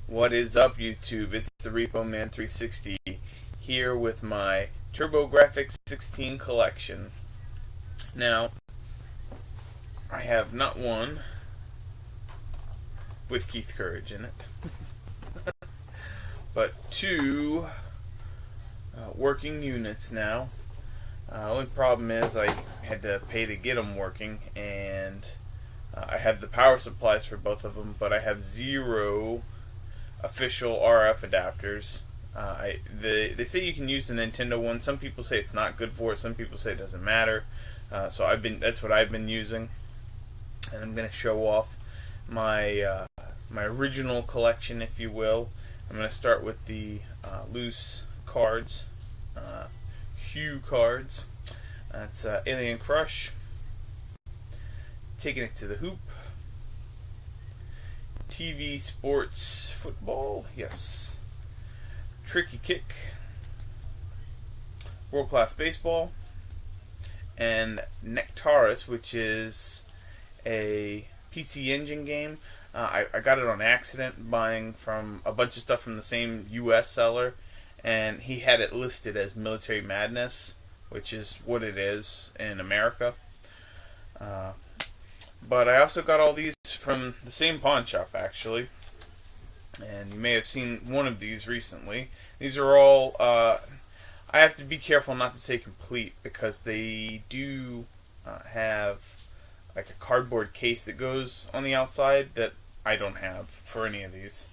What is up, YouTube? It's the Repo Man 360 here with my Turbo Grafx 16 collection. Now, I have not one with Keith Courage in it, but two working units now. Only problem is I had to pay to get them working, and I have the power supplies for both of them, but I have zero official RF adapters. They say you can use the Nintendo one. Some people say it's not good for it. Some people say it doesn't matter. So that's what I've been using, and I'm going to show off my my original collection, if you will. I'm going to start with the loose cards, HuCards. That's Alien Crush, Taking It to the Hoop, TV Sports Football, yes, Tricky Kick, World Class Baseball, and Nectaris, which is a PC Engine game. I got it on accident, buying from a bunch of stuff from the same US seller, and he had it listed as Military Madness, which is what it is in America. But I also got all these from the same pawn shop, actually, and you may have seen one of these recently. These are all, I have to be careful not to say complete, because they do have like a cardboard case that goes on the outside that I don't have for any of these.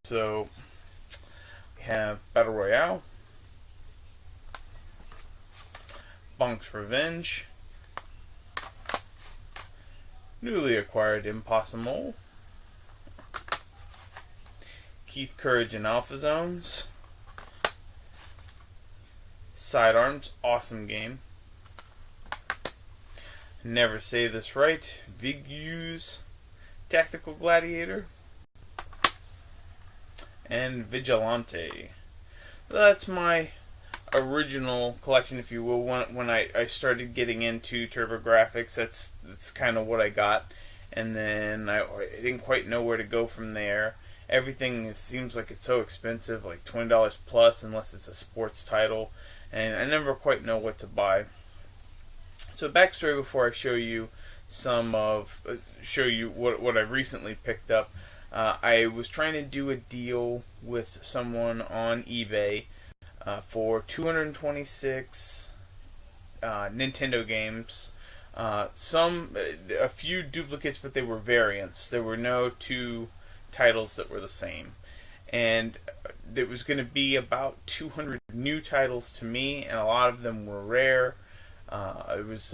So we have Battle Royale, Bonk's Revenge, Newly Acquired Impossible, Keith Courage and Alpha Zones, Sidearms, awesome game, Never Say This Right, Viguse, Tactical Gladiator, and Vigilante. That's my original collection, if you will. When I started getting into Turbo Grafx, that's kind of what I got, and then I didn't quite know where to go from there. Everything seems like it's so expensive, like $20 plus, unless it's a sports title, and I never quite know what to buy. So backstory before I show you what I recently picked up. I was trying to do a deal with someone on eBay for 226 Nintendo games. A few duplicates, but they were variants. There were no two titles that were the same. And there was going to be about 200 new titles to me, and a lot of them were rare. It was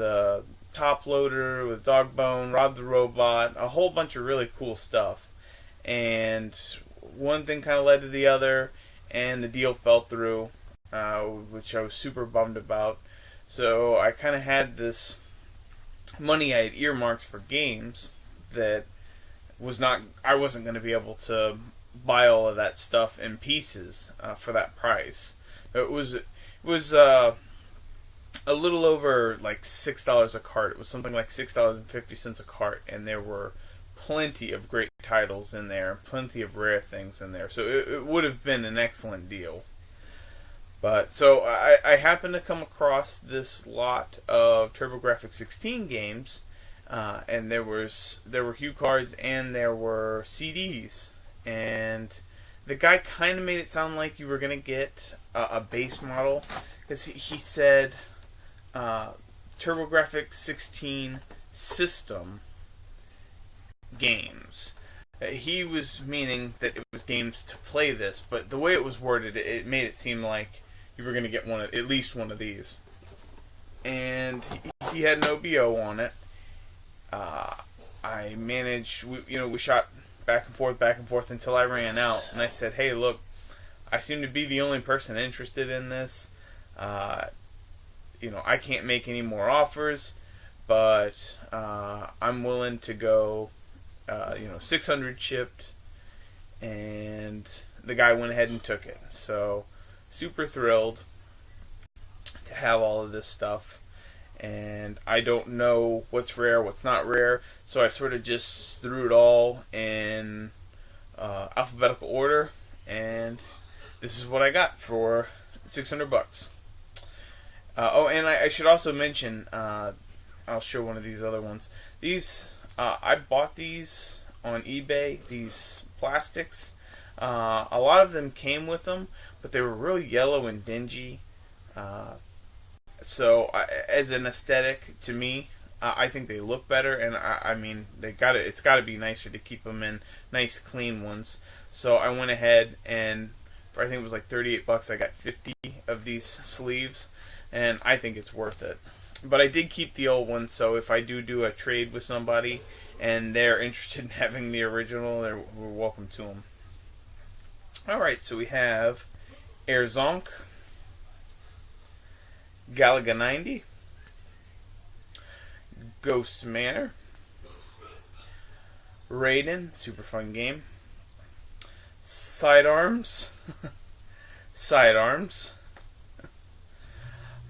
Top Loader with Dogbone, Rob the Robot, a whole bunch of really cool stuff. And one thing kind of led to the other, and the deal fell through, which I was super bummed about. So I kind of had this money I had earmarked for games that I wasn't going to be able to buy all of that stuff in pieces for that price. It was a little over like $6 a cart. It was something like $6.50 a cart, and there were plenty of great titles in there, plenty of rare things in there. So it would have been an excellent deal. But so I happened to come across this lot of Turbo Grafx 16 games, and there were HuCards and there were CDs, and the guy kind of made it sound like you were gonna get a base model, because he said Turbo Grafx 16 system games. He was meaning that it was games to play this, but the way it was worded, it made it seem like you were going to get at least one of these. And he had no BO on it. I managed, we shot back and forth until I ran out, and I said, hey, look, I seem to be the only person interested in this. I can't make any more offers, but I'm willing to go 600 chipped, and the guy went ahead and took it. So super thrilled to have all of this stuff, and I don't know what's rare, what's not rare, so I sort of just threw it all in alphabetical order, and this is what I got for $600. Oh, and I should also mention, I'll show one of these other ones. These, I bought these on eBay, these plastics. A lot of them came with them, but they were really yellow and dingy. So, as an aesthetic, to me, I think they look better, and I mean, it's got to be nicer to keep them in nice, clean ones. So I went ahead and, for I think it was like $38, I got 50 of these sleeves, and I think it's worth it. But I did keep the old one, so if I do a trade with somebody and they're interested in having the original, we're welcome to them. Alright, so we have Airzonk, Galaga 90, Ghost Manor, Raiden, super fun game, Sidearms, Sidearms,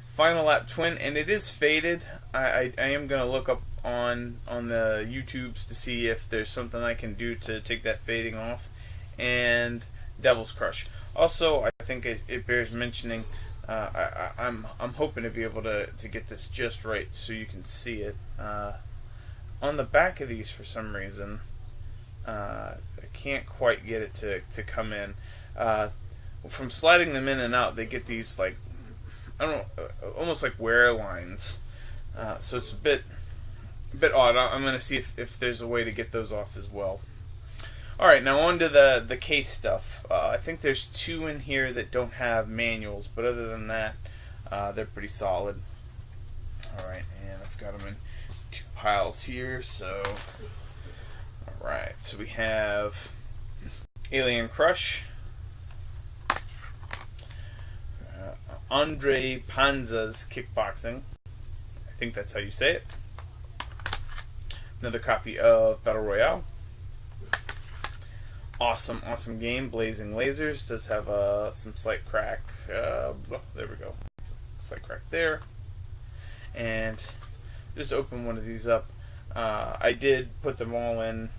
Final Lap Twin, and it is faded. I am going to look up on the YouTubes to see if there's something I can do to take that fading off, and Devil's Crush. Also, I think it bears mentioning, I'm hoping to be able to get this just right so you can see it. On the back of these, for some reason, I can't quite get it to come in. From sliding them in and out, they get these, like, I don't know, almost like wear lines. So it's a bit odd. I'm going to see if there's a way to get those off as well. Alright, now on to the case stuff. I think there's 2 in here that don't have manuals, but other than that, they're pretty solid. Alright, and I've got them in 2 piles here, so... Alright, so we have Alien Crush, Andre Panza's Kickboxing. I think that's how you say it. Another copy of Battle Royale. Awesome game. Blazing Lasers does have some slight crack. There we go. Slight crack there. And just open one of these up. I did put them all in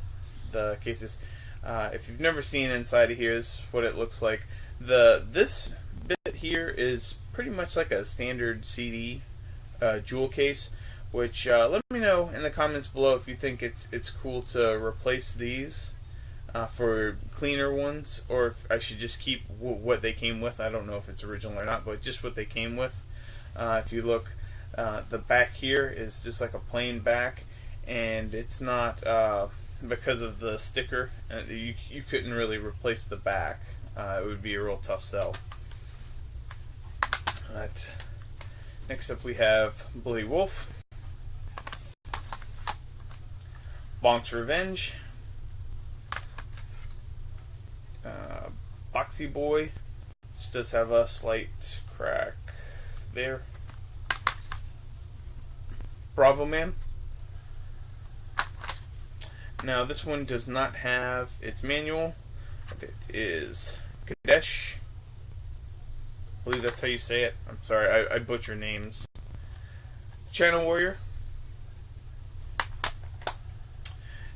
the cases. If you've never seen inside of here, this is what it looks like. This bit here is pretty much like a standard CD jewel case, which let me know in the comments below if you think it's cool to replace these for cleaner ones, or if I should just keep what they came with. I don't know if it's original or not, but just what they came with. If you look, the back here is just like a plain back, and it's not because of the sticker. You couldn't really replace the back. It would be a real tough sell. Alright. Next up we have Bully Wolf, Bonk's Revenge, Boxy Boy, which does have a slight crack there, Bravo Man. Now this one does not have its manual. It is Kadesh. I believe that's how you say it. I'm sorry, I butcher names. China Warrior,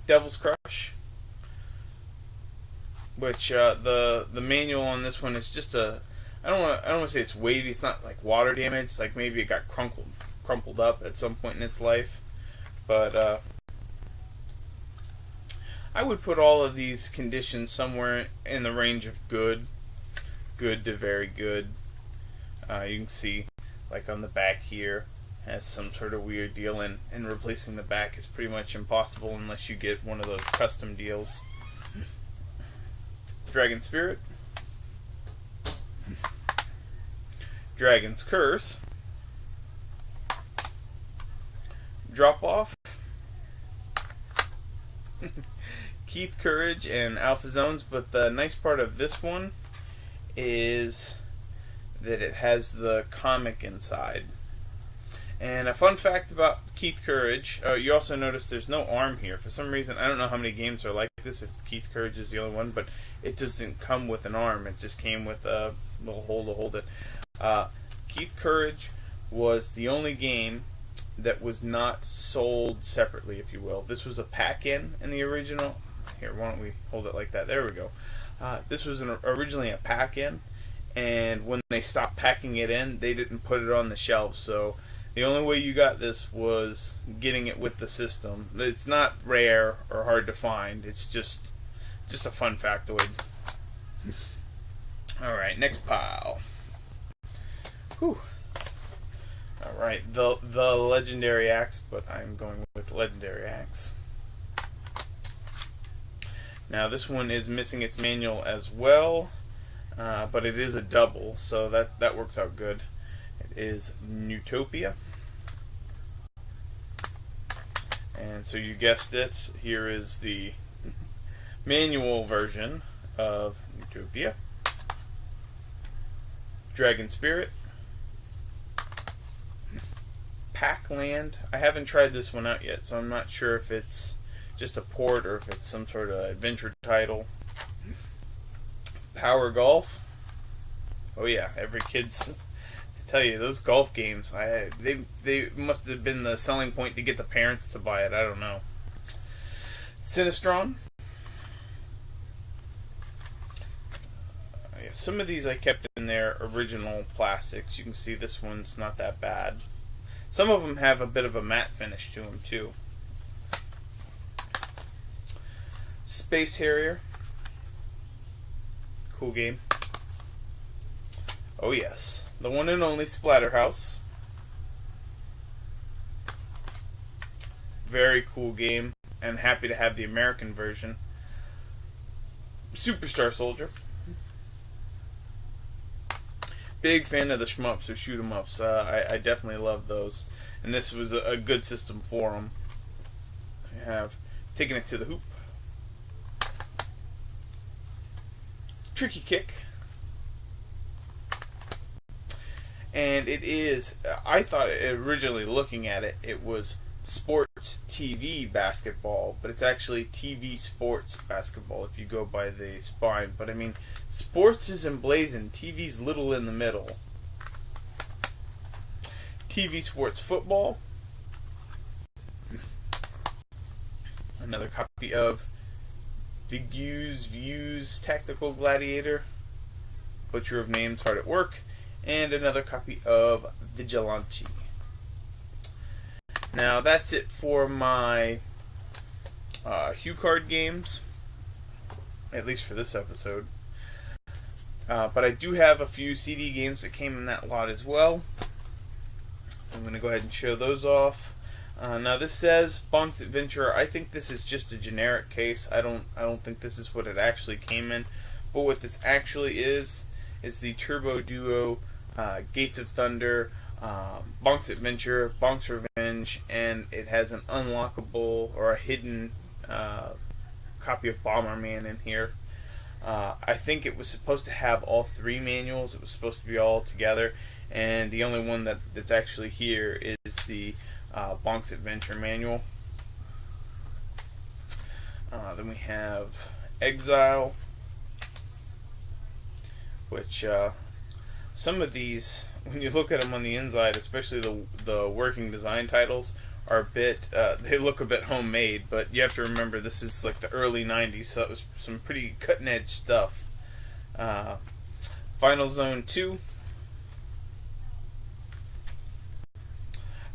Devil's Crush, which the manual on this one is just I don't want to say it's wavy. It's not like water damage. Like maybe it got crumpled up at some point in its life, but I would put all of these conditions somewhere in the range of good to very good. You can see, like on the back here, has some sort of weird deal, and replacing the back is pretty much impossible unless you get one of those custom deals. Dragon Spirit, Dragon's Curse, Drop Off, Keith Courage, and Alpha Zones. But the nice part of this one is that it has the comic inside. And a fun fact about Keith Courage, you also notice there's no arm here. For some reason, I don't know how many games are like this, if Keith Courage is the only one, but it doesn't come with an arm. It just came with a little hole to hold it. Keith Courage was the only game that was not sold separately, if you will. This was a pack-in the original. I here, why don't we hold it like that? There we go. This was originally a pack-in, and when they stopped packing it in, they didn't put it on the shelves, so the only way you got this was getting it with the system. It's not rare or hard to find. It's just a fun factoid. Alright, next pile. Whew. Alright, the Legendary Axe, but I'm going with Legendary Axe. Now this one is missing its manual as well, but it is a double, so that works out good. It is Newtopia. And so you guessed it, here is the manual version of Newtopia. Dragon Spirit. Pac-Land. I haven't tried this one out yet, so I'm not sure if it's just a port or if it's some sort of adventure title. Power Golf. Oh yeah, every kid's... I tell you, those golf games, they must have been the selling point to get the parents to buy it. I don't know. Sinistron. Yeah, some of these I kept in their original plastics. You can see this one's not that bad. Some of them have a bit of a matte finish to them too. Space Harrier. Cool game. Oh yes, the one and only Splatterhouse. Very cool game, and happy to have the American version. Superstar Soldier. Big fan of the shmups or shoot 'em ups. I definitely love those, and this was a good system for them. I have taken it to the hoop. Tricky Kick. And it is, I thought originally looking at it, it was sports TV basketball, but it's actually TV sports basketball if you go by the spine. But I mean, sports is emblazoned, TV's little in the middle. TV sports football. Another copy of Views Tactical Gladiator. Butcher of Names, hard at work. And another copy of Vigilante. Now that's it for my HuCard games, at least for this episode. But I do have a few CD games that came in that lot as well. I'm going to go ahead and show those off. Now this says Bonk's Adventure. I think this is just a generic case. I don't think this is what it actually came in. But what this actually is the Turbo Duo, Gates of Thunder, Bonk's Adventure, Bonk's Revenge, and it has an unlockable or a hidden copy of Bomberman in here. I think it was supposed to have all three manuals. It was supposed to be all together, and the only one that's actually here is the Bonk's Adventure manual. Then we have Exile, which some of these, when you look at them on the inside, especially the working design titles, are a bit, they look a bit homemade, but you have to remember this is like the early 90s, so that was some pretty cutting edge stuff. Final Zone 2.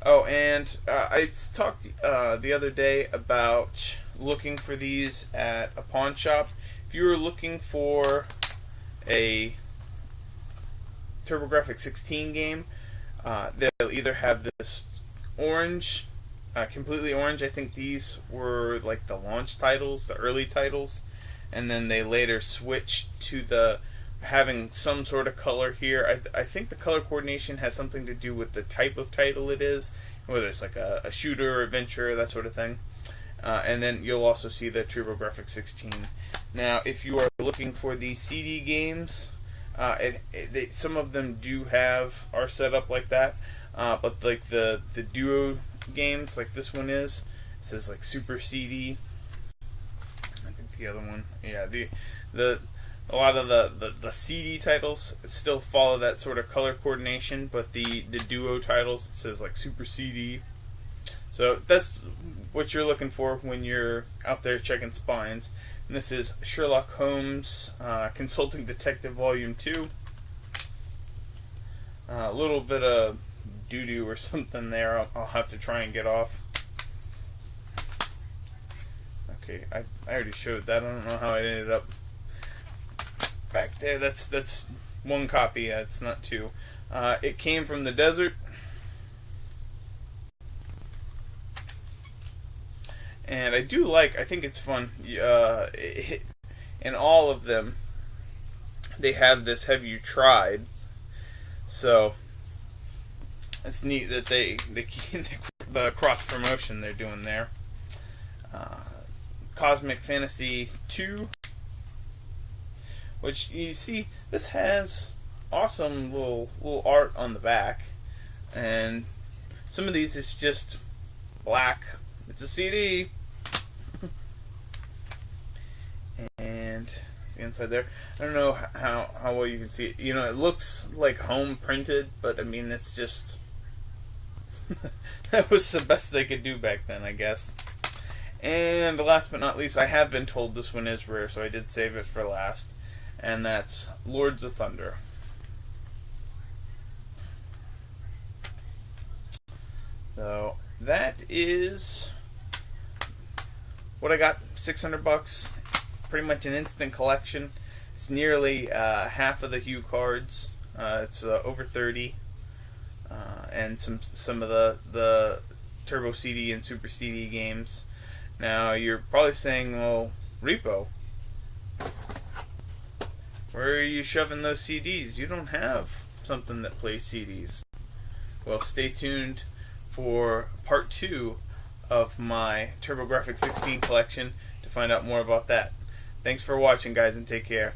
Oh, and I talked the other day about looking for these at a pawn shop. If you were looking for a Turbo Grafx 16 game, they'll either have this orange, completely orange. I think these were like the launch titles, the early titles, and then they later switched to the having some sort of color here. I think the color coordination has something to do with the type of title it is, whether it's like a shooter or adventure, that sort of thing. And then you'll also see the Turbo Grafx 16. Now, if you are looking for the CD games, some of them are set up like that, but like the duo games, like this one is, it says like Super CD. I think the other one, yeah, a lot of the CD titles still follow that sort of color coordination, but the duo titles, it says like Super CD. So that's what you're looking for when you're out there checking spines. And this is Sherlock Holmes Consulting Detective Volume 2. A little bit of doo-doo or something there I'll have to try and get off. Okay, I already showed that. I don't know how it ended up back there. That's one copy. It's not two. It came from the desert. And I think it's fun. In all of them, they have this "Have you tried?" So it's neat that they the cross promotion they're doing there. Cosmic Fantasy 2, which you see, this has awesome little art on the back, and some of these is just black. It's a CD. And the inside there, I don't know how well you can see it. You know, it looks like home printed, but I mean, it's just that was the best they could do back then, I guess. And last but not least, I have been told this one is rare, so I did save it for last, and that's Lords of Thunder. So that is what I got. $600, pretty much an instant collection. It's nearly half of the HuCards. It's over 30, and some of the Turbo CD and Super CD games. Now you're probably saying, well, Repo, where are you shoving those CDs? You don't have something that plays CDs. Well, stay tuned for part 2 of my Turbo Grafx 16 collection to find out more about that. Thanks for watching, guys, and take care.